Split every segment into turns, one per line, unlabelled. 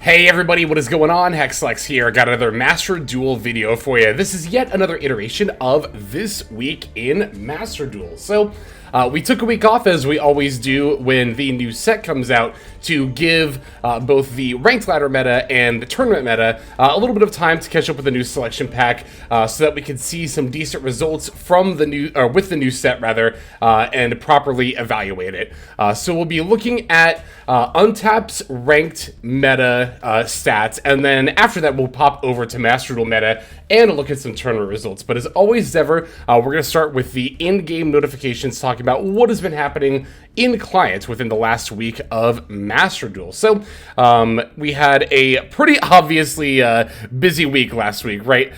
Hey everybody, what is going on? Hexlex here. I got another Master Duel video for you. This is yet another iteration of This Week in Master Duel. So, we took a week off, as we always do when the new set comes out, to give both the ranked ladder meta and the tournament meta a little bit of time to catch up with the new selection pack, so that we could see some decent results from the new, or with the new set rather, and properly evaluate it. So we'll be looking at Untapped's ranked meta stats, and then after that we'll pop over to Master Duel meta and look at some tournament results. But as always ever, we're going to start with the in-game notifications, talking about what has been happening in clients within the last week of Master Duel. So we had a pretty obviously busy week last week, right?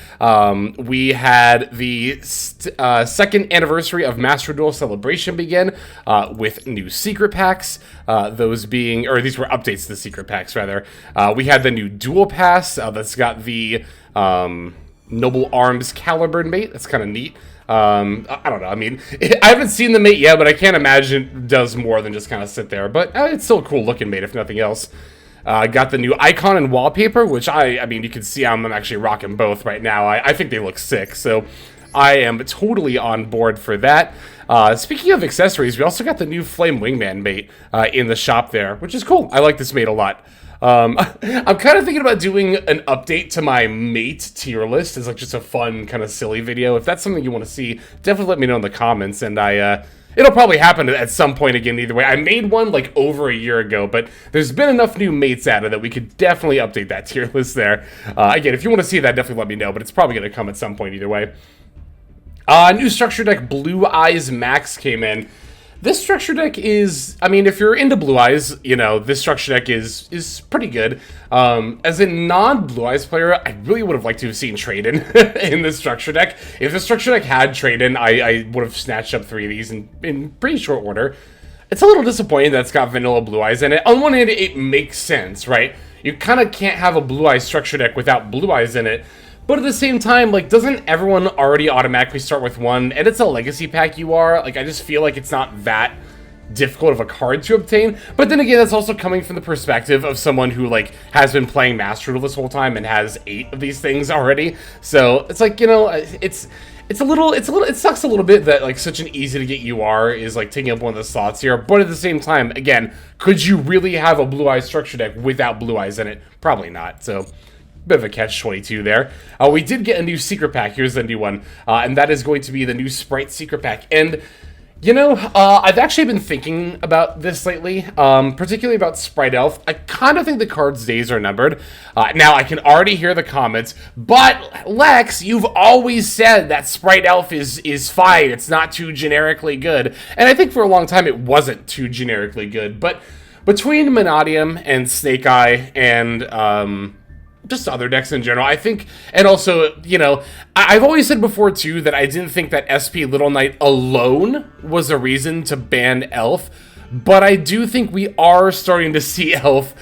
We had the second anniversary of Master Duel Celebration begin with new secret packs, those being, or these were updates to the secret packs rather. We had the new Duel Pass that's got the Noble Arms Caliburn mate. That's kind of neat. I don't know. I mean, I haven't seen the mate yet, but I can't imagine it does more than just kind of sit there. But it's still a cool looking mate, if nothing else. Got the new icon and wallpaper, which I mean, you can see I'm actually rocking both right now. I think they look sick, so I am totally on board for that. Speaking of accessories, we also got the new Flame Wingman mate in the shop there, which is cool. I like this mate a lot. I'm kind of thinking about doing an update to my mate tier list as like just a fun kind of silly video. If that's something you want to see, definitely let me know in the comments, and it'll probably happen at some point again either way. I made one like over a year ago, but there's been enough new mates added that we could definitely update that tier list there. Again, if you want to see that, definitely let me know, but it's probably going to come at some point either way. New structure deck Blue Eyes Max came in. This structure deck is, I mean, if you're into Blue Eyes, you know, this structure deck is pretty good. As a non-Blue Eyes player, I really would have liked to have seen Trade-In in this structure deck. If the structure deck had Trade-In, I would have snatched up 3 of these in pretty short order. It's a little disappointing that it's got vanilla Blue Eyes in it. On one hand, it makes sense, right? You kind of can't have a Blue Eyes structure deck without Blue Eyes in it. But at the same time, like, doesn't everyone already automatically start with one? And it's a legacy pack you are. Like, I just feel like it's not that difficult of a card to obtain. But then again, that's also coming from the perspective of someone who, like, has been playing Master Duel this whole time and has 8 of these things already. So it's like, you know, it sucks a little bit that, like, such an easy to get UR is, like, taking up one of the slots here. But at the same time, again, could you really have a Blue Eyes structure deck without Blue Eyes in it? Probably not. So bit of a catch-22 there. We did get a new secret pack. Here's the new one. And that is going to be the new Sprite secret pack. And, you know, I've actually been thinking about this lately, particularly about Sprite Elf. I kind of think the card's days are numbered. Now, I can already hear the comments, but Lex, you've always said that Sprite Elf is fine. It's not too generically good. And I think for a long time it wasn't too generically good. But between Monadium and Snake Eye and just other decks in general, I think, and also, you know, I've always said before, too, that I didn't think that SP Little Knight alone was a reason to ban Elf, but I do think we are starting to see Elf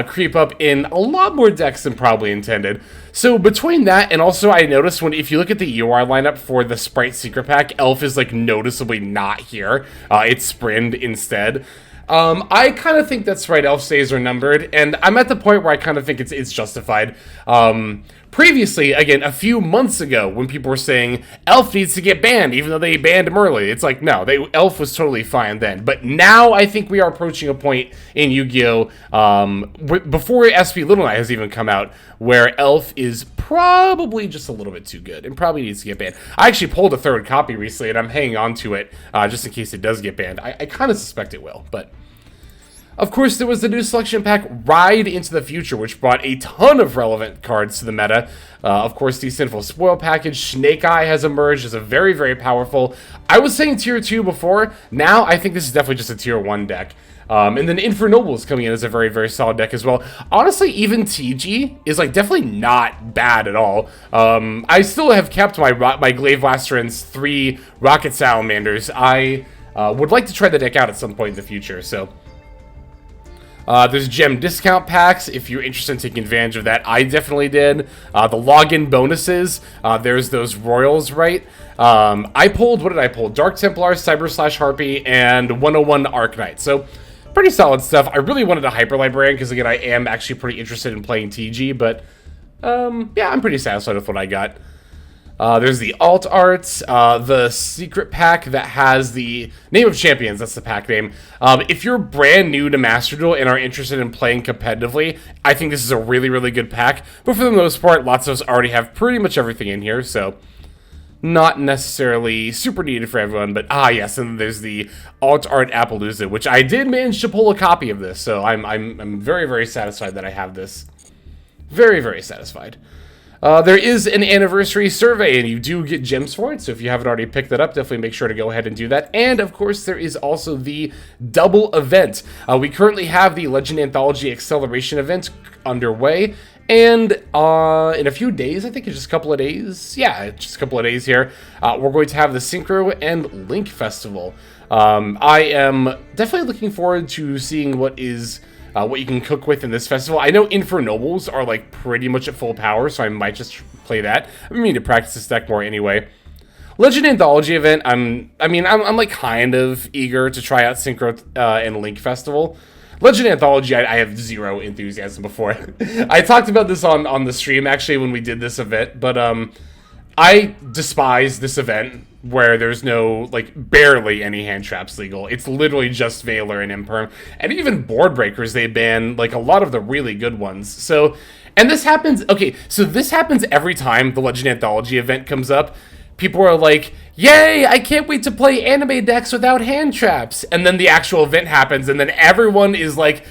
creep up in a lot more decks than probably intended. So between that, and also I noticed if you look at the UR lineup for the Sprite Secret Pack, Elf is, like, noticeably not here. It's Sprind instead. I kind of think that Sprite Elf stays are numbered, and I'm at the point where I kind of think it's justified. Previously, again, a few months ago, when people were saying Elf needs to get banned, even though they banned him early, it's like, no, Elf was totally fine then. But now I think we are approaching a point in Yu-Gi-Oh! Before SP Little Knight has even come out, where Elf is probably just a little bit too good and probably needs to get banned. I actually pulled a 3rd copy recently, and I'm hanging on to it just in case it does get banned. I kind of suspect it will, but of course, there was the new selection pack, Ride into the Future, which brought a ton of relevant cards to the meta. Of course, the Sinful Spoil package, Snake Eye has emerged as a very, very powerful. I was saying tier 2 before. Now, I think this is definitely just a tier 1 deck. And then Infernoble is coming in as a very, very solid deck as well. Honestly, even TG is, like, definitely not bad at all. I still have kept my Glaive Blaster's 3 Rocket Salamanders. I would like to try the deck out at some point in the future, so there's gem discount packs if you're interested in taking advantage of that. I definitely did. The login bonuses, there's those royals, right? I pulled, what did I pull? Dark Templar, Cyber/Harpy, and 101 Arcanite. So pretty solid stuff. I really wanted a Hyper Librarian because, again, I am actually pretty interested in playing TG, but yeah, I'm pretty satisfied with what I got. There's the alt arts, the secret pack that has the name of champions. That's the pack name. If you're brand new to Master Duel and are interested in playing competitively, I think this is a really, really good pack. But for the most part, lots of us already have pretty much everything in here, so not necessarily super needed for everyone. But yes, and there's the alt art Appaloosa, which I did manage to pull a copy of this, so I'm very, very satisfied that I have this. Very, very satisfied. There is an anniversary survey, and you do get gems for it, so if you haven't already picked that up, definitely make sure to go ahead and do that. And, of course, there is also the double event. We currently have the Legend Anthology Acceleration event underway, and in a few days, I think it's just a couple of days, yeah, just a couple of days here, we're going to have the Synchro and Link Festival. I am definitely looking forward to seeing what you can cook with in this festival. I know Infernobles are like pretty much at full power, so I might just play that. I mean to practice this deck more anyway. Legend Anthology event, I'm like kind of eager to try out Synchro and Link Festival. Legend Anthology, I have zero enthusiasm before. I talked about this on the stream actually when we did this event, but I despise this event where there's no, like, barely any hand traps legal. It's literally just Veiler and Imperm. And even board breakers, they ban, like, a lot of the really good ones. So, and this happens, okay, so this happens every time the Legend Anthology event comes up. People are like, yay, I can't wait to play anime decks without hand traps. And then the actual event happens, and then everyone is like,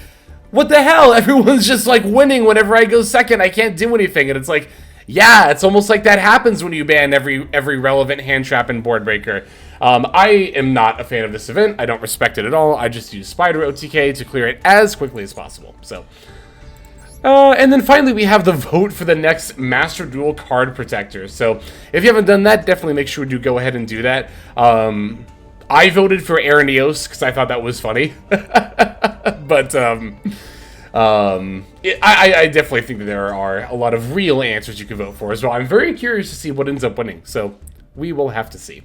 what the hell? Everyone's just, like, winning whenever I go second. I can't do anything. And it's like, yeah, it's almost like that happens when you ban every relevant hand trap and board breaker. I am not a fan of this event. I don't respect it at all. I just use Spider OTK to clear it as quickly as possible. So, and then finally we have the vote for the next Master Duel card protector. So if you haven't done that, definitely make sure to go ahead and do that. I voted for Aranios because I thought that was funny, but I definitely think that there are a lot of real answers you can vote for as well. I'm very curious to see what ends up winning, so we will have to see.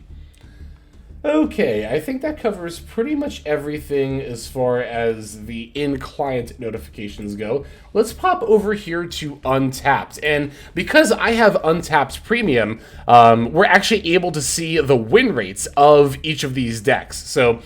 Okay, I think that covers pretty much everything as far as the in-client notifications go. Let's pop over here to Untapped, and because I have Untapped Premium, we're actually able to see the win rates of each of these decks. So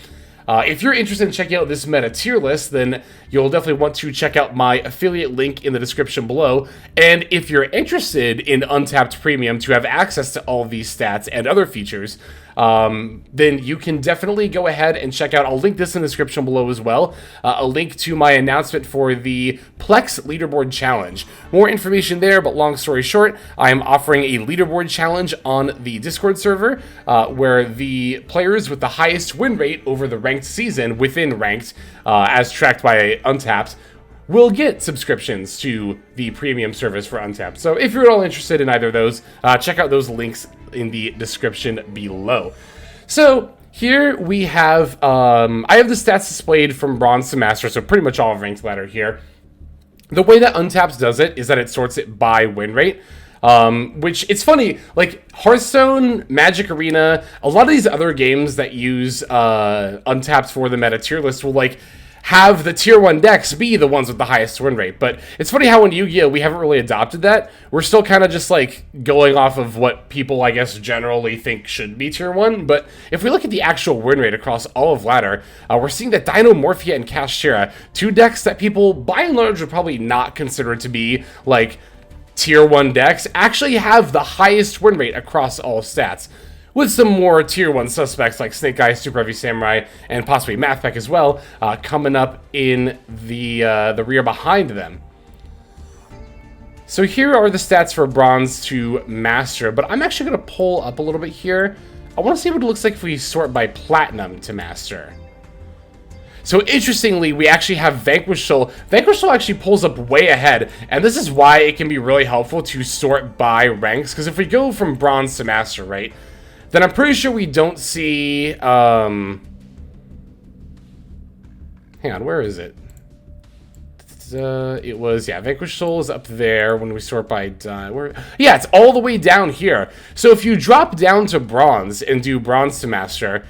if you're interested in checking out this meta tier list, then you'll definitely want to check out my affiliate link in the description below. And if you're interested in Untapped Premium to have access to all these stats and other features, then you can definitely go ahead and check out, I'll link this in the description below as well, a link to my announcement for the Plex Leaderboard Challenge. More information there, but long story short, I am offering a leaderboard challenge on the Discord server, where the players with the highest win rate over the ranked season within ranked, as tracked by Untapped, will get subscriptions to the premium service for Untapped. So if you're at all interested in either of those, check out those links in the description below. So here we have, I have the stats displayed from Bronze to Master, so pretty much all of ranked ladder here. The way that Untapped does it is that it sorts it by win rate. Which, it's funny, like, Hearthstone, Magic Arena, a lot of these other games that use Untapped for the meta tier list will, like, have the tier 1 decks be the ones with the highest win rate. But it's funny how in Yu-Gi-Oh! We haven't really adopted that. We're still kind of just, like, going off of what people, I guess, generally think should be tier 1. But if we look at the actual win rate across all of ladder, we're seeing that Dinomorphia and Kashtira, two decks that people, by and large, would probably not consider to be, like, tier 1 decks, actually have the highest win rate across all stats, with some more tier 1 suspects like Snake Eyes, Super Heavy Samurai, and possibly Mathpack as well, coming up in the rear behind them. So here are the stats for Bronze to Master, but I'm actually going to pull up a little bit here. I want to see what it looks like if we sort by Platinum to Master. So interestingly, we actually have Vanquish Soul. Vanquish Soul actually pulls up way ahead, and this is why it can be really helpful to sort by ranks, because if we go from Bronze to Master, right, then I'm pretty sure we don't see, hang on, where is it? It was, yeah, Vanquish Soul is up there when we sort by, yeah, it's all the way down here. So if you drop down to Bronze and do Bronze to Master,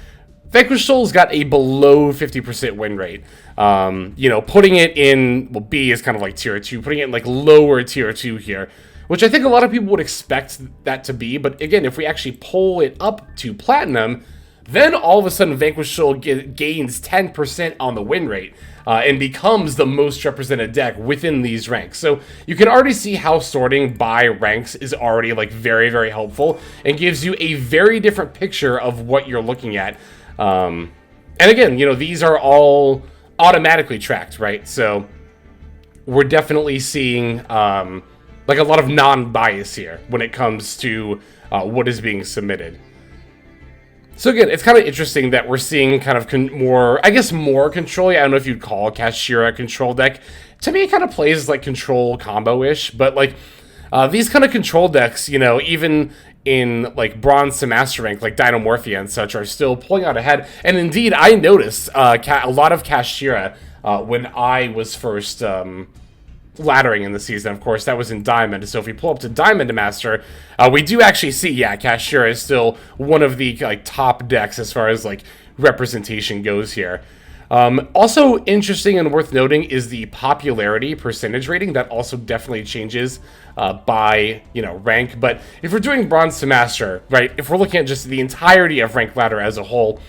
Vanquish Soul's got a below 50% win rate. You know, putting it in, well, B is kind of like tier 2, putting it in like lower tier 2 here, which I think a lot of people would expect that to be. But again, if we actually pull it up to Platinum, then all of a sudden Vanquish Soul gains 10% on the win rate and becomes the most represented deck within these ranks. So you can already see how sorting by ranks is already like very, very helpful and gives you a very different picture of what you're looking at. And again, you know, these are all automatically tracked, right? So we're definitely seeing like a lot of non-bias here when it comes to what is being submitted. So again, it's kind of interesting that we're seeing kind of more control. I don't know if you'd call Kashira a control deck. To me, it kind of plays like control combo-ish, but like these kind of control decks, you know, even in like bronze to master rank, like Dynamorphia and such, are still pulling out ahead. And indeed, I noticed a lot of Kashira when I was first laddering in the season. Of course, that was in Diamond. So if we pull up to Diamond to Master, we do actually see, yeah, Kashira is still one of the like top decks as far as like representation goes here. Also interesting and worth noting is the popularity percentage rating. That also definitely changes by, you know, rank. But if we're doing bronze to master, right, if we're looking at just the entirety of rank ladder as a whole,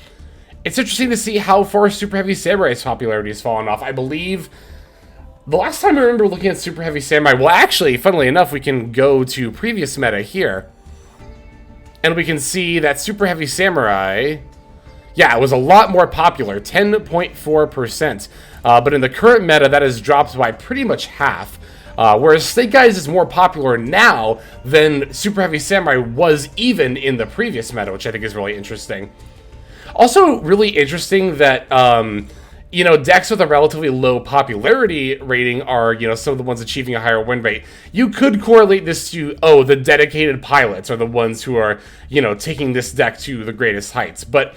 it's interesting to see how far Super Heavy Samurai's popularity has fallen off. I believe the last time I remember looking at Super Heavy Samurai, well, actually, funnily enough, we can go to previous meta here, and we can see that Super Heavy Samurai, yeah, it was a lot more popular, 10.4%. But in the current meta, that has dropped by pretty much half. Whereas Snake Eyes is more popular now than Super Heavy Samurai was even in the previous meta, which I think is really interesting. Also, really interesting that you know, decks with a relatively low popularity rating are, you know, some of the ones achieving a higher win rate. You could correlate this to, oh, the dedicated pilots are the ones who are, you know, taking this deck to the greatest heights. But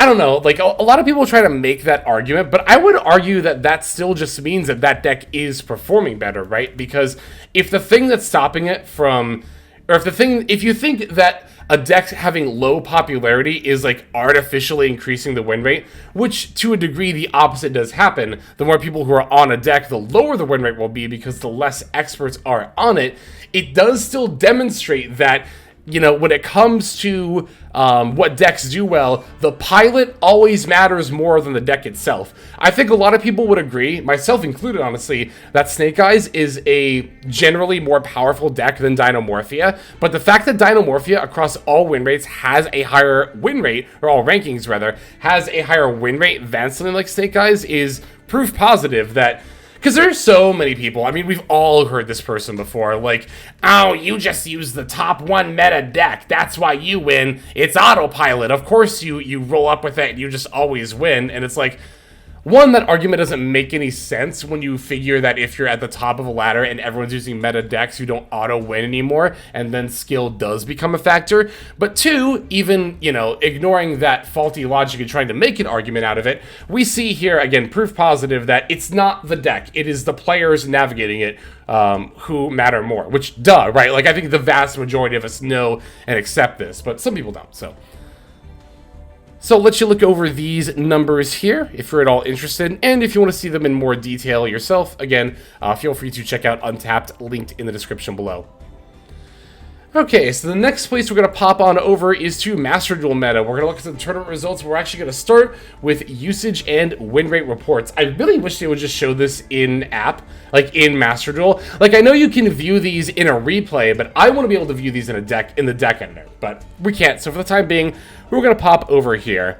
I don't know, like a lot of people try to make that argument, but I would argue that that still just means that that deck is performing better, right? Because if the thing that's stopping it from, or if you think that a deck having low popularity is like artificially increasing the win rate, which to a degree the opposite does happen. The more people who are on a deck, the lower the win rate will be because the less experts are on it. It does still demonstrate that, you know, when it comes to what decks do well, the pilot always matters more than the deck itself. I think a lot of people would agree, myself included, honestly, that Snake Eyes is a generally more powerful deck than Dynamorphia, but the fact that Dynamorphia across all win rates has a higher win rate, or all rankings rather, has a higher win rate than something like Snake Eyes is proof positive that, because there's so many people, I mean, we've all heard this person before, like, oh, you just use the top one meta deck, that's why you win, it's autopilot, of course you roll up with it, and you just always win, and it's like, one, that argument doesn't make any sense when you figure that if you're at the top of a ladder and everyone's using meta decks, you don't auto-win anymore, and then skill does become a factor. But two, even, you know, ignoring that faulty logic and trying to make an argument out of it, we see here, again, proof positive that it's not the deck, it is the players navigating it who matter more. Which, duh, right? Like, I think the vast majority of us know and accept this, but some people don't, so. So I'll let you look over these numbers here if you're at all interested, and if you want to see them in more detail yourself, again, feel free to check out Untapped, linked in the description below. Okay, so the next place we're going to pop on over is to Master Duel meta. We're going to look at the tournament results. We're actually going to start with usage and win rate reports. I really wish they would just show this in-app, like in Master Duel. Like, I know you can view these in a replay, but I want to be able to view these in the deck editor, but we can't. So for the time being, we're going to pop over here.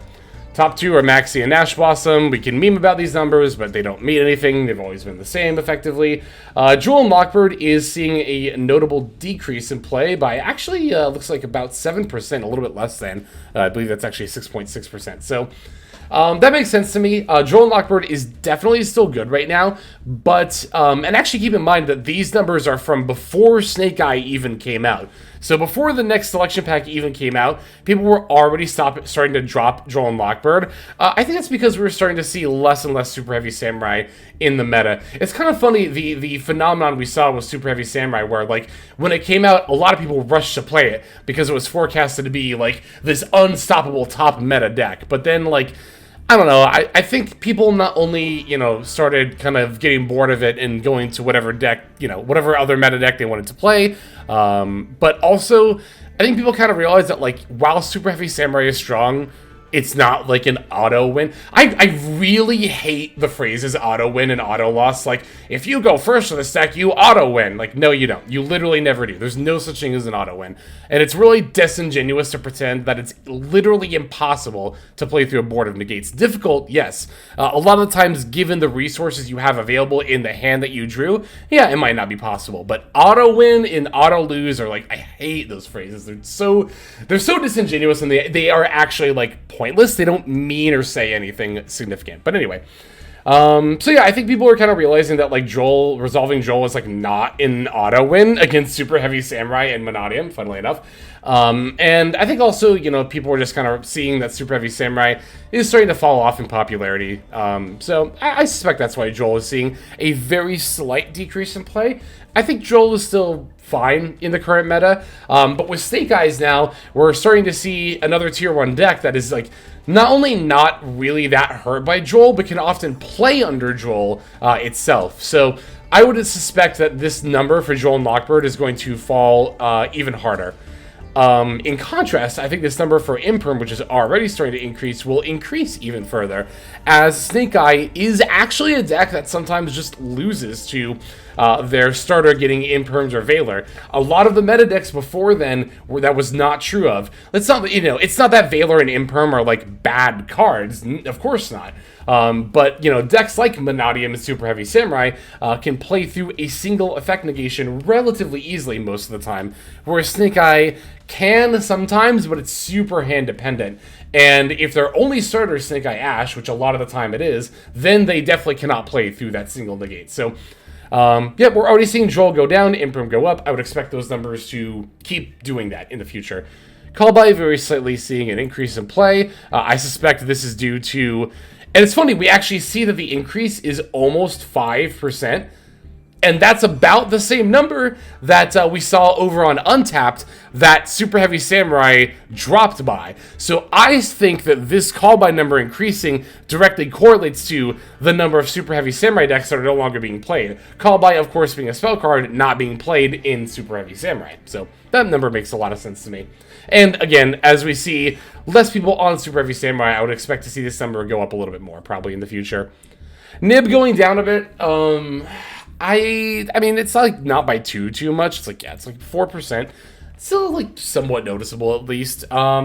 Top two are Maxi and Nash Blossom. We can meme about these numbers, but they don't mean anything. They've always been the same, effectively. Jewel and Lockbird is seeing a notable decrease in play by actually, looks like about 7%, a little bit less than. I believe that's actually 6.6%. So that makes sense to me. Jewel and Lockbird is definitely still good right now, but, and actually keep in mind that these numbers are from before Snake Eye even came out. So before the next selection pack even came out, people were already starting to drop Joel and Lockbird. I think that's because we were starting to see less and less Super Heavy Samurai in the meta. It's kind of funny, the phenomenon we saw with Super Heavy Samurai, where like when it came out, a lot of people rushed to play it because it was forecasted to be like this unstoppable top meta deck. But then like, I don't know, I think people not only, you know, started kind of getting bored of it and going to whatever deck, you know, whatever other meta deck they wanted to play, but also, I think people kind of realized that, like, while Super Heavy Samurai is strong, it's not like an auto win. I really hate the phrases auto win and auto loss. Like, if you go first with this deck, you auto win. Like, no, you don't. You literally never do. There's no such thing as an auto win. And it's really disingenuous to pretend that it's literally impossible to play through a board of negates. Difficult, yes. A lot of the times, given the resources you have available in the hand that you drew, yeah, it might not be possible. But auto win and auto lose are like, I hate those phrases. They're so disingenuous, and they are actually like pointless. They don't mean or say anything significant. But anyway, so yeah, I think people are kind of realizing that like resolving Joel is like not an auto win against Super Heavy Samurai and Monadium, funnily enough. And I think also, you know, people are just kind of seeing that Super Heavy Samurai is starting to fall off in popularity. So I suspect that's why Joel is seeing a very slight decrease in play. I think Joel is still fine in the current meta, but with Snake Eyes now, we're starting to see another tier 1 deck that is like not only not really that hurt by Joel, but can often play under Joel itself. So I would suspect that this number for Joel and Lockbird is going to fall even harder. In contrast, I think this number for Imperm, which is already starting to increase, will increase even further, as Snake Eye is actually a deck that sometimes just loses to their starter getting Imperms or Valor. A lot of the meta decks before then that was not true of. It's not, you know, it's not that Valor and Imperm are like bad cards, of course not. But, you know, decks like Monadium and Super Heavy Samurai can play through a single effect negation relatively easily most of the time, whereas Snake Eye can sometimes, but it's super hand dependent. And if their only starter is Snake Eye Ash, which a lot of the time it is, then they definitely cannot play through that single negate. So, yeah, we're already seeing Joel go down, Imperm go up. I would expect those numbers to keep doing that in the future. Callby very slightly seeing an increase in play. I suspect this is due to... And it's funny, we actually see that the increase is almost 5%, and that's about the same number that we saw over on Untapped that Super Heavy Samurai dropped by. So I think that this call by number increasing directly correlates to the number of Super Heavy Samurai decks that are no longer being played. Call by, of course, being a spell card, not being played in Super Heavy Samurai. So that number makes a lot of sense to me. And again, as we see less people on Super Heavy Samurai, I would expect to see this number go up a little bit more, probably in the future. Nib going down a bit. I mean, it's like not by too much. It's like, yeah, it's like 4%. Still like somewhat noticeable at least. I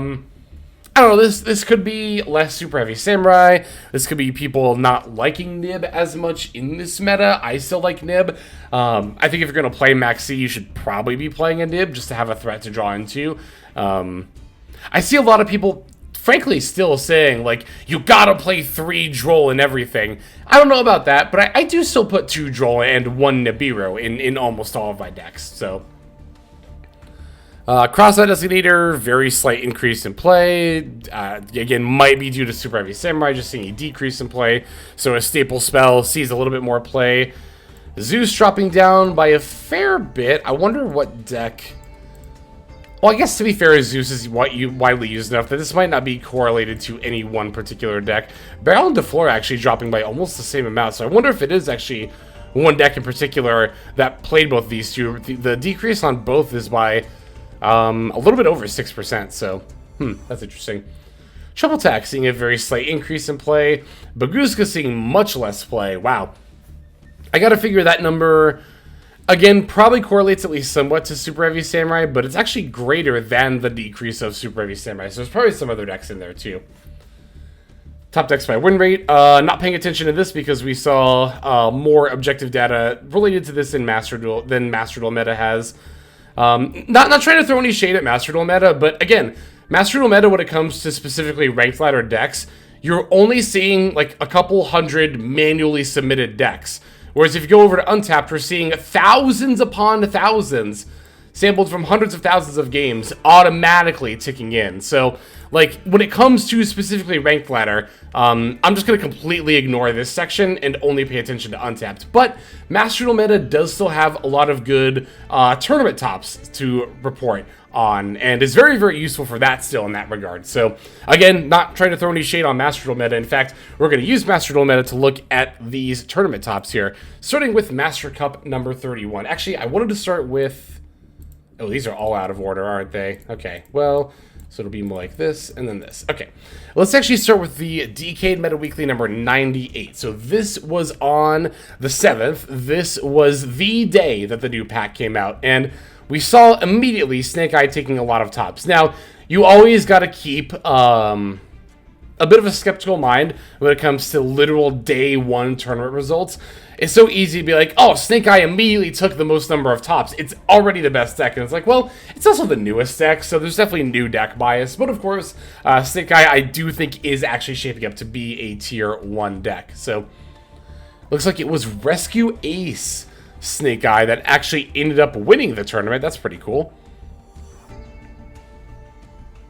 don't know, this could be less Super Heavy Samurai. This could be people not liking Nib as much in this meta. I still like Nib. I think if you're going to play Max C, you should probably be playing a Nib just to have a threat to draw into. I see a lot of people, frankly, still saying, like, you gotta play 3 Droll and everything. I don't know about that, but I do still put 2 Droll and 1 Nibiru in almost all of my decks, so... Cross-Eye Designator, very slight increase in play. Again, might be due to Super Heavy Samurai, just seeing a decrease in play. So a staple spell sees a little bit more play. Zeus dropping down by a fair bit. I wonder what deck... Well, I guess to be fair, Zeus is widely used enough that this might not be correlated to any one particular deck. Barrel and DeFleur actually dropping by almost the same amount, so I wonder if it is actually one deck in particular that played both these two. The decrease on both is by a little bit over 6%, so that's interesting. Triple Tack seeing a very slight increase in play. Baguska seeing much less play. Wow. I gotta figure that number... Again, probably correlates at least somewhat to Super Heavy Samurai, but it's actually greater than the decrease of Super Heavy Samurai, so there's probably some other decks in there too. Top decks by win rate. Not paying attention to this because we saw more objective data related to this in Master Duel than Master Duel meta has. Not trying to throw any shade at Master Duel meta, but again, Master Duel meta when it comes to specifically ranked ladder decks, you're only seeing like a couple hundred manually submitted decks. Whereas if you go over to Untapped, we're seeing thousands upon thousands sampled from hundreds of thousands of games, automatically ticking in. So, like, when it comes to specifically ranked ladder, I'm just going to completely ignore this section and only pay attention to Untapped. But Master Duel meta does still have a lot of good tournament tops to report on, and is very, very useful for that still in that regard. So, again, not trying to throw any shade on Master Duel meta. In fact, we're going to use Master Duel meta to look at these tournament tops here, starting with Master Cup number 31. Actually, I wanted to start with... Oh, these are all out of order, aren't they? Okay, well, so it'll be more like this, and then this. Okay, let's actually start with the Decade Meta Weekly number 98. So this was on the 7th. This was the day that the new pack came out, and we saw immediately Snake Eye taking a lot of tops. Now, you always got to keep a bit of a skeptical mind when it comes to literal day one tournament results. It's so easy to be like, oh, Snake Eye immediately took the most number of tops. It's already the best deck. And it's like, well, it's also the newest deck, so there's definitely new deck bias. But of course, Snake Eye, I do think, is actually shaping up to be a tier 1 deck. So, looks like it was Rescue Ace Snake Eye that actually ended up winning the tournament. That's pretty cool.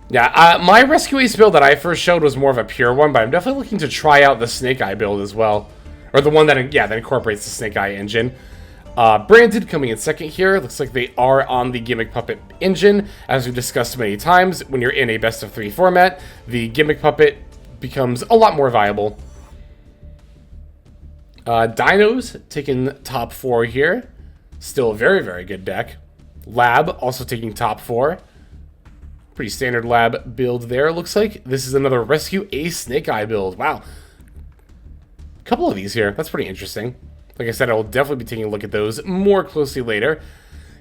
Yeah, my Rescue Ace build that I first showed was more of a pure one, but I'm definitely looking to try out the Snake Eye build as well. Or the one that, yeah, that incorporates the Snake Eye engine. Branded coming in second here. Looks like they are on the Gimmick Puppet engine. As we've discussed many times, when you're in a best of 3 format, the Gimmick Puppet becomes a lot more viable. Dinos taking top 4 here. Still a very, very good deck. Lab also taking top 4. Pretty standard lab build there. Looks like this is another Rescue Ace Snake Eye build. Wow. Couple of these here. That's pretty interesting. Like I said, I will definitely be taking a look at those more closely later.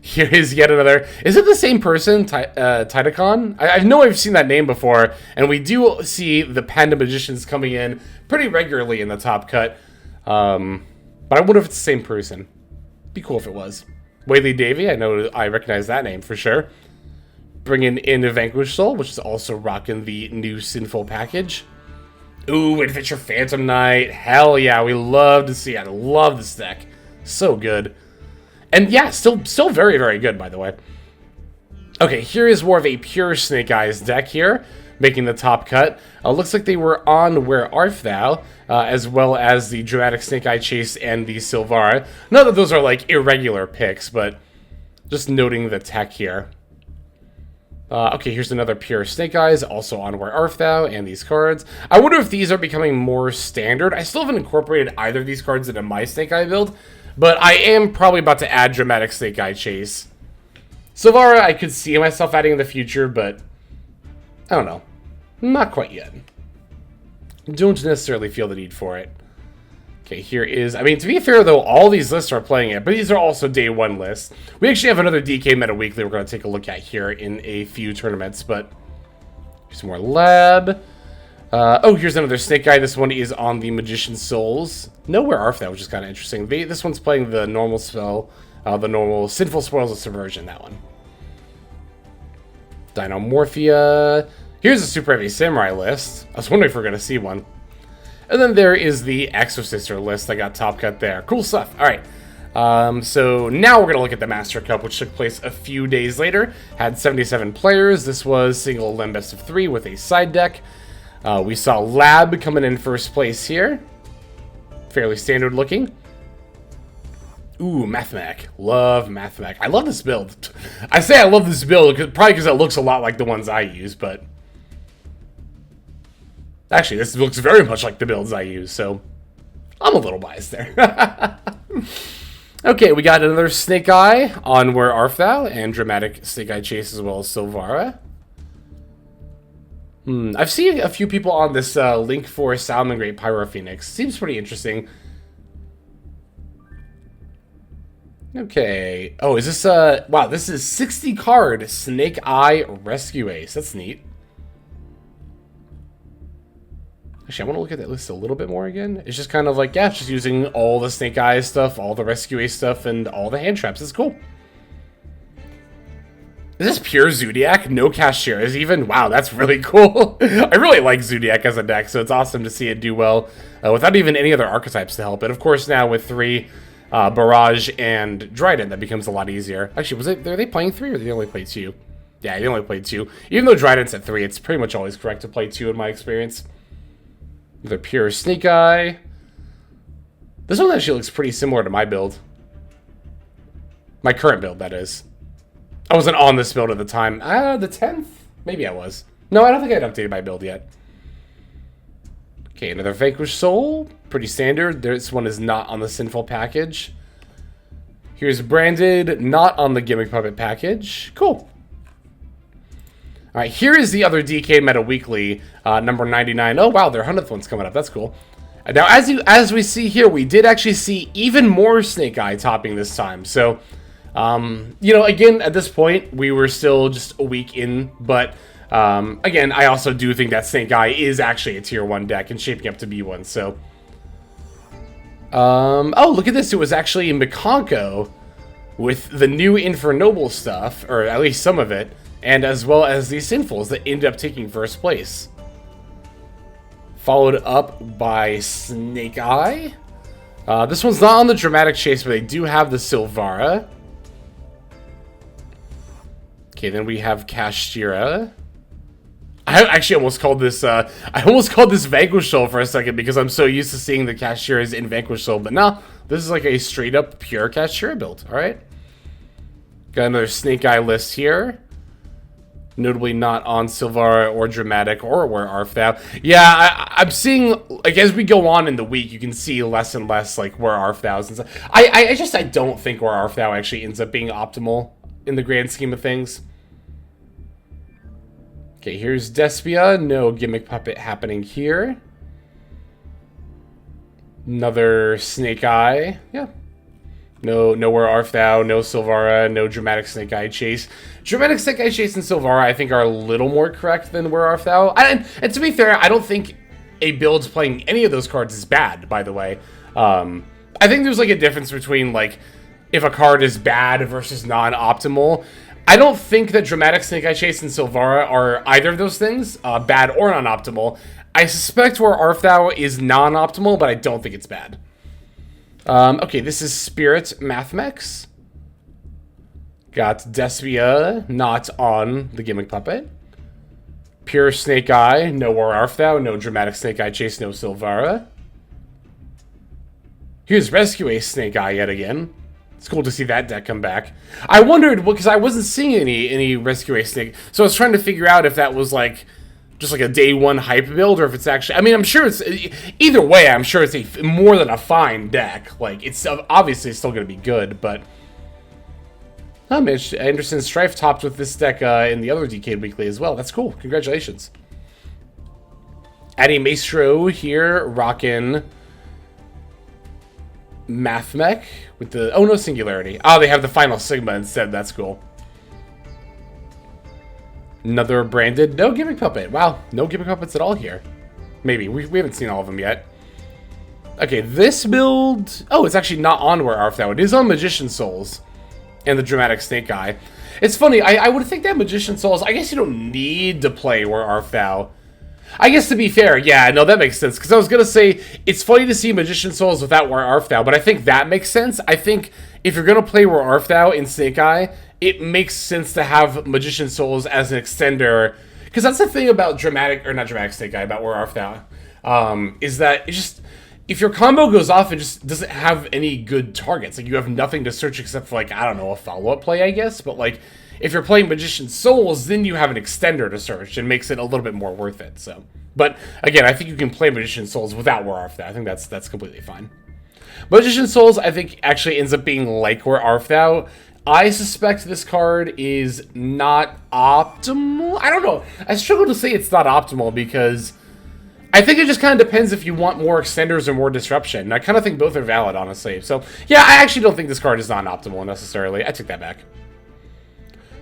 Here is yet another... Is it the same person? Titacon? I know I've seen that name before, and we do see the Panda Magicians coming in pretty regularly in the top cut. But I wonder if it's the same person. Be cool if it was. Whaley Davy, I know I recognize that name for sure. Bringing in a Vanquish Soul, which is also rocking the new Sinful package. Ooh, Adventure Phantom Knight. Hell yeah, we love to see it. I love this deck. So good. And yeah, still very, very good, by the way. Okay, here is more of a pure Snake Eyes deck here, making the top cut. Looks like they were on Where Art Thou, as well as the Dramatic Snake Eye Chase and the Silvara. Not that those are like irregular picks, but just noting the tech here. Okay, here's another pure Snake Eyes, also on Where Art Thou, and these cards. I wonder if these are becoming more standard. I still haven't incorporated either of these cards into my Snake Eye build, but I am probably about to add Dramatic Snake Eye Chase. Silvara, I could see myself adding in the future, but I don't know. Not quite yet. Don't necessarily feel the need for it. Okay, here is... I mean, to be fair, though, all these lists are playing it, but these are also day 1 lists. We actually have another DK Meta Weekly we're going to take a look at here in a few tournaments, but... Here's more Lab. Oh, here's another Snake Eye. This one is on the Magician's Souls. Nowhere Art Thou, which is kind of interesting. This one's playing the normal spell, the normal Sinful Spoils of Subversion, that one. Dinomorphia. Here's a Super Heavy Samurai list. I was wondering if we're going to see one. And then there is the Exorcister list that got top cut there. Cool stuff. All right. So now we're going to look at the Master Cup, which took place a few days later. Had 77 players. This was single limb best of 3 with a side deck. We saw Lab coming in first place here. Fairly standard looking. Ooh, Mathmech. Love Mathmech. I love this build. I say I love this build probably because it looks a lot like the ones I use, but... Actually, this looks very much like the builds I use, so I'm a little biased there. Okay, we got another Snake Eye on Where Art Thou, and Dramatic Snake Eye Chase as well as Silvara. I've seen a few people on this link for Salmon Great Pyro Phoenix. Seems pretty interesting. Okay. Oh, is this wow, this is 60 card Snake Eye Rescue Ace. That's neat. Actually, I want to look at that list a little bit more again. It's just kind of like, yeah, it's just using all the Snake Eyes stuff, all the Rescue Ace stuff, and all the hand traps. It's cool. Is this pure Zodiac? No cashiers even? Wow, that's really cool. I really like Zodiac as a deck, so it's awesome to see it do well without even any other archetypes to help it. Of course, now with 3, Barrage and Dryden, that becomes a lot easier. Actually, are they playing 3 or did they only play 2? Yeah, they only played 2. Even though Dryden's at 3, it's pretty much always correct to play 2 in my experience. The pure Snake Eye. This one actually looks pretty similar to my build. My current build, that is. I wasn't on this build at the time. The 10th? Maybe I was. No, I don't think I'd updated my build yet. Okay, another Vanquished Soul. Pretty standard. This one is not on the Sinful package. Here's Branded, not on the Gimmick Puppet package. Cool. Alright, here is the other DK Meta Weekly, number 99. Oh, wow, their 100th one's coming up. That's cool. Now, as we see here, we did actually see even more Snake Eye topping this time. So, you know, again, at this point, we were still just a week in. But, again, I also do think that Snake Eye is actually a Tier 1 deck and shaping up to be one. So, oh, look at this. It was actually Mikonko with the new Infernoble stuff, or at least some of it, and as well as the Sinfuls that ended up taking first place. Followed up by Snake Eye. This one's not on the Dramatic Chase, but they do have the Silvara. Okay, then we have Kashtira. I actually almost called this, Vanquish Soul for a second because I'm so used to seeing the Kashtiras in Vanquish Soul, but no, this is like a straight up pure Kashtira build, alright? Got another Snake Eye list here. Notably not on Silvara or Dramatic or Where Art Thou. Yeah, I'm seeing, like, as we go on in the week, you can see less and less, like, Where Art Thou's and stuff. I don't think Where Art Thou actually ends up being optimal in the grand scheme of things. Okay, here's Despia. No Gimmick Puppet happening here. Another Snake Eye. Yeah. No Where Art Thou, no Silvara, no Dramatic Snake Eye Chase. Dramatic Snake Eye Chase and Silvara, I think, are a little more correct than Where Art Thou. And to be fair, I don't think a build playing any of those cards is bad, by the way. I think there's, like, a difference between, like, if a card is bad versus non-optimal. I don't think that Dramatic Snake Eye Chase and Silvara are either of those things, bad or non-optimal. I suspect Where Art Thou is non-optimal, but I don't think it's bad. Okay, this is Spirit Mathmex. Got Despia, not on the Gimmick Puppet. Pure Snake Eye, no Where Art Thou, no Dramatic Snake Eye Chase, no Silvara. Here's Rescue Ace Snake Eye yet again. It's cool to see that deck come back. I wondered, because I wasn't seeing any Rescue Ace Snake, so I was trying to figure out if that was like just like a day one hype build, or if it's actually, I mean, I'm sure it's, either way, I'm sure it's a more than a fine deck. Like, it's obviously still going to be good, but Mitch Anderson Strife topped with this deck in the other DK Weekly as well. That's cool. Congratulations. Addy Maestro here, rockin' Mathmech with the, oh, no Singularity. Oh, they have the Final Sigma instead. That's cool. Another Branded, no Gimmick Puppet. Wow, no Gimmick Puppets at all here. Maybe, we haven't seen all of them yet. Okay, this build, oh, it's actually not on Where Art Thou. It is on Magician Souls and the Dramatic Snake Eye. It's funny, I would think that Magician Souls, I guess you don't need to play Where Art Thou. I guess to be fair, yeah, no, that makes sense. Because I was going to say, it's funny to see Magician Souls without Where Art Thou, but I think that makes sense. I think if you're going to play Where Art Thou in Snake Eye, it makes sense to have Magician Souls as an extender. Because that's the thing about Dramatic, or not Dramatic Snake Eye, about Where Art Thou, is that it's just, if your combo goes off, it just doesn't have any good targets. Like, you have nothing to search except for, like, I don't know, a follow-up play, I guess. But, like, if you're playing Magician Souls, then you have an extender to search and makes it a little bit more worth it. So, but again, I think you can play Magician Souls without Where Art Thou. I think that's completely fine. Magician Souls, I think, actually ends up being like Where Art Thou. I suspect this card is not optimal. I don't know. I struggle to say it's not optimal because I think it just kind of depends if you want more extenders or more disruption. And I kind of think both are valid, honestly. So, yeah, I actually don't think this card is non-optimal necessarily. I take that back.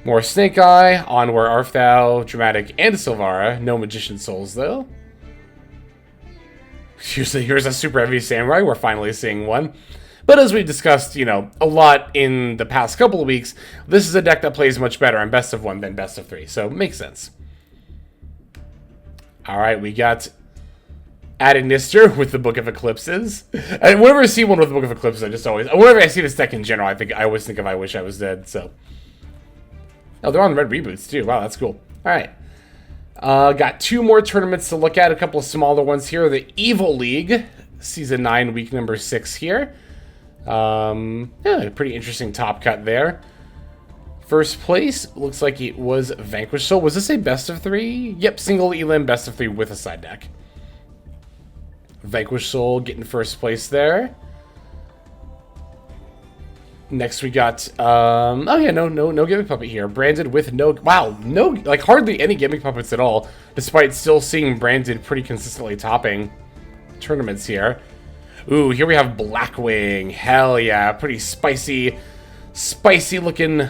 More Snake Eye, on Where Art Thou, Dramatic, and Silvara. No Magician Souls, though. Here's a Super Heavy Samurai. We're finally seeing one. But as we discussed, you know, a lot in the past couple of weeks, this is a deck that plays much better on Best of 1 than Best of 3. So, makes sense. Alright, we got Adding Nister with the Book of Eclipses. And whenever I see one with the Book of Eclipses, whenever I see this deck in general, I always think of I Wish I Was Dead, so. Oh, they're on red reboots, too. Wow, that's cool. All right. Got 2 more tournaments to look at, a couple of smaller ones here. The Evil League, Season 9, week number 6 here. Yeah, pretty interesting top cut there. First place, looks like it was Vanquish Soul. Was this a best of 3? Yep, single elim, best of 3 with a side deck. Vanquish Soul getting first place there. Next we got, oh yeah, no gimmick puppet here. Branded with no like hardly any gimmick puppets at all, despite still seeing Branded pretty consistently topping tournaments here. Ooh, here we have Blackwing. Hell yeah, pretty spicy looking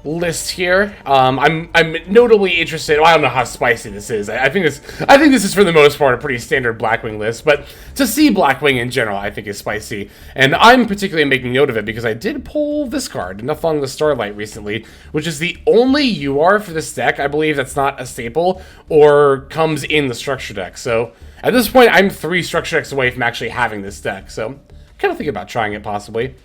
list here. I'm notably interested. Well, I don't know how spicy this is. I think this is for the most part a pretty standard Blackwing list, but to see Blackwing in general, I think is spicy. And I'm particularly making note of it because I did pull this card, Enough Along the Starlight, recently, which is the only UR for this deck, I believe, that's not a staple or comes in the structure deck. So at this point, I'm 3 structure decks away from actually having this deck. So I'm kind of thinking about trying it possibly.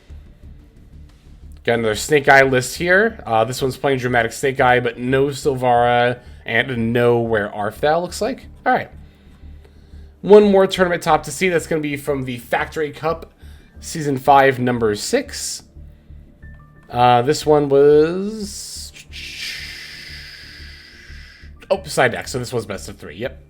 Got another Snake Eye list here. This one's playing Dramatic Snake Eye, but no Silvara and no Where Art Thou, looks like. All right. One more tournament top to see. That's going to be from the Factory Cup, Season 5, number 6. This one was... Oh, side deck. So this was best of 3. Yep.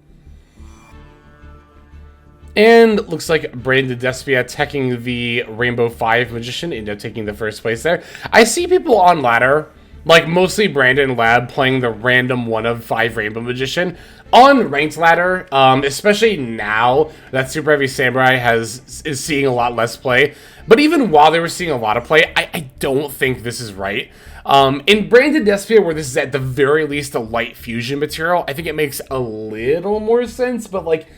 And looks like Brandon Despia teching the Rainbow 5 Magician, ended up taking the first place there. I see people on ladder, like mostly Brandon Lab, playing the random 1 of 5 Rainbow Magician. On ranked ladder, especially now that Super Heavy Samurai is seeing a lot less play. But even while they were seeing a lot of play, I don't think this is right. In Brandon Despia, where this is at the very least a light fusion material, I think it makes a little more sense, but like...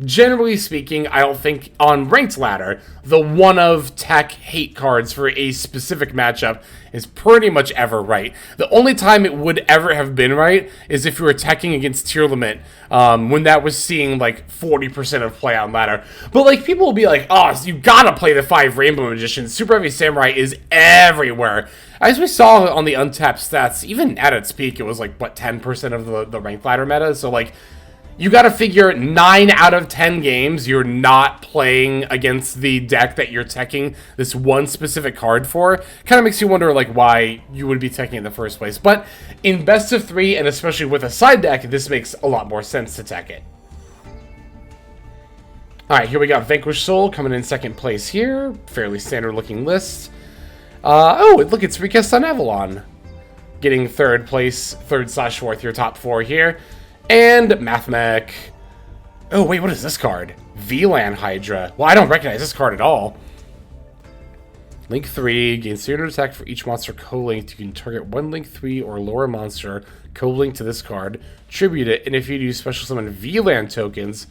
Generally speaking, I don't think on ranked ladder, the 1 of tech hate cards for a specific matchup is pretty much ever right. The only time it would ever have been right is if you were teching against Tier Limit, when that was seeing like 40% of play on ladder. But like people will be like, oh, so you gotta play the 5 Rainbow Magicians. Super Heavy Samurai is everywhere. As we saw on the Untapped stats, even at its peak, it was like, what, 10% of the ranked ladder meta? So like... You gotta figure 9 out of 10 games you're not playing against the deck that you're teching this one specific card for. Kind of makes you wonder like why you would be teching in the first place. But in best of 3, and especially with a side deck, this makes a lot more sense to tech it. Alright, here we got Vanquish Soul coming in second place here. Fairly standard looking list. Oh, look, it's Recast on Avalon. Getting third place, 3rd/4th, your top 4 here. And Mathmech. Oh, wait, what is this card? VLAN Hydra. Well, I don't recognize this card at all. Link 3. Gain 300 attack for each monster co-linked. You can target 1 Link 3 or lower monster co-linked to this card. Tribute it, and if you do special summon VLAN tokens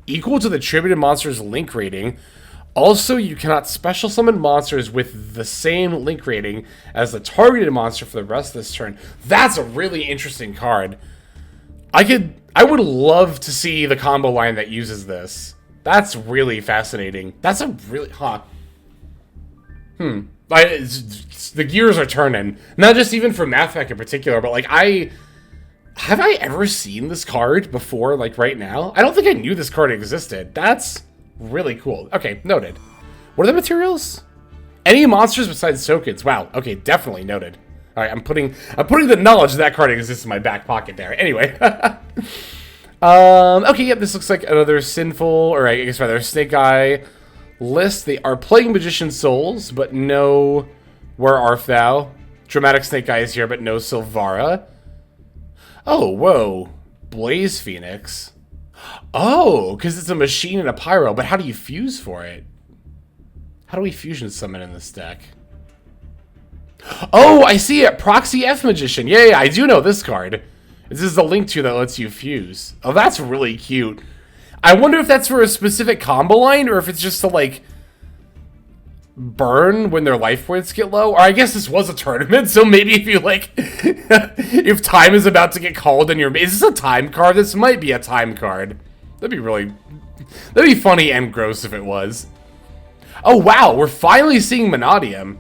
equal to the tributed monster's link rating. Also, you cannot special summon monsters with the same link rating as the targeted monster for the rest of this turn. That's a really interesting card. I would love to see the combo line that uses this. That's really fascinating. That's a really... The gears are turning. Not just even for Mathmech in particular, but like have I ever seen this card before, like right now? I don't think I knew this card existed. That's really cool. Okay, noted. What are the materials? Any monsters besides tokens. Wow, okay, definitely noted. Alright, I'm putting the knowledge that card exists in my back pocket there. Anyway. Okay, yep, this looks like another sinful, or I guess rather Snake Eye list. They are playing Magician Souls, but no Where Art Thou. Dramatic Snake Eye is here, but no Silvara. Oh, whoa. Blaze Phoenix. Oh, because it's a machine and a pyro, but how do you fuse for it? How do we fusion summon in this deck? Oh, I see it. Proxy F Magician. Yeah, I do know this card. This is the link to that lets you fuse. Oh, that's really cute. I wonder if that's for a specific combo line or if it's just to, like, burn when their life points get low. Or I guess this was a tournament, so maybe if you, like, if time is about to get called in your... Is this a time card? This might be a time card. That'd be funny and gross if it was. Oh wow, we're finally seeing Monodium.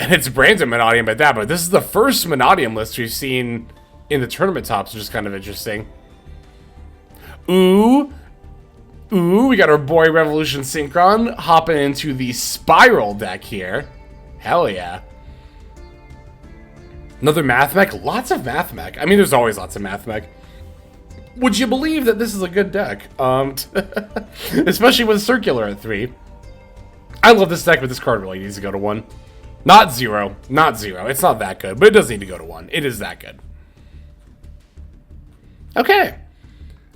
And it's Brandon Monodium at that, but this is the first Monodium list we've seen in the tournament tops, which is kind of interesting. Ooh, we got our boy Revolution Synchron hopping into the Spiral deck here. Hell yeah. Another Math Mech, lots of Math Mech. I mean, there's always lots of Math Mech. Would you believe that this is a good deck? Especially with Circular at 3. I love this deck, but this card really needs to go to 1. Not 0. Not 0. It's not that good, but it does need to go to 1. It is that good. Okay.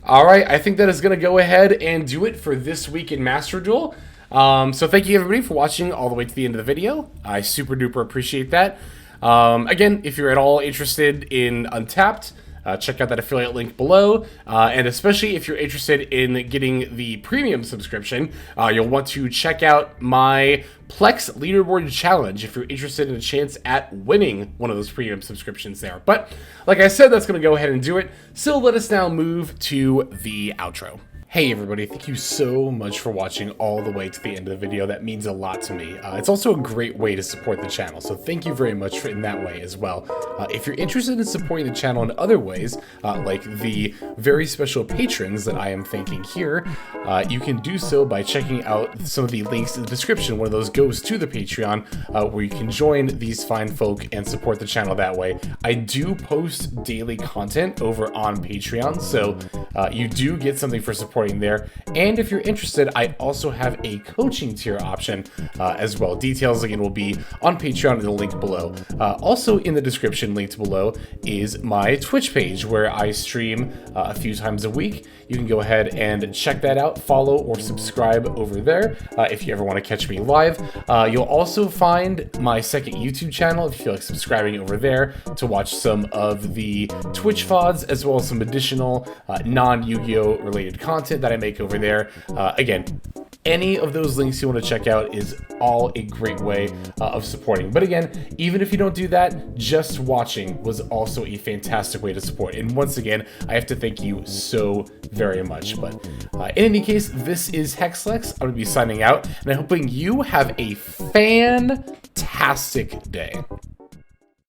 Alright, I think that is going to go ahead and do it for this week in Master Duel. So thank you everybody for watching all the way to the end of the video. I super duper appreciate that. Again, if you're at all interested in Untapped, check out that affiliate link below, and especially if you're interested in getting the premium subscription, you'll want to check out my Plex Leaderboard Challenge if you're interested in a chance at winning one of those premium subscriptions there. But like I said, that's going to go ahead and do it. So let us now move to the outro. Hey everybody, thank you so much for watching all the way to the end of the video. That means a lot to me. It's also a great way to support the channel, so thank you very much in that way as well. If you're interested in supporting the channel in other ways, like the very special patrons that I am thanking here, you can do so by checking out some of the links in the description. One of those goes to the Patreon, where you can join these fine folk and support the channel that way. I do post daily content over on Patreon, so you do get something for support there. And if you're interested, I also have a coaching tier option as well. Details again will be on Patreon in the link below. Also in the description linked below is my Twitch page where I stream a few times a week. You can go ahead and check that out, follow or subscribe over there if you ever want to catch me live. You'll also find my second YouTube channel if you feel like subscribing over there to watch some of the Twitch VODs as well as some additional non-Yu-Gi-Oh related content that I make over there. Again, any of those links you want to check out is all a great way of supporting. But again, even if you don't do that, just watching was also a fantastic way to support. And once again, I have to thank you so very much. But in any case, this is Hexlex. I'm going to be signing out, and I'm hoping you have a fantastic day.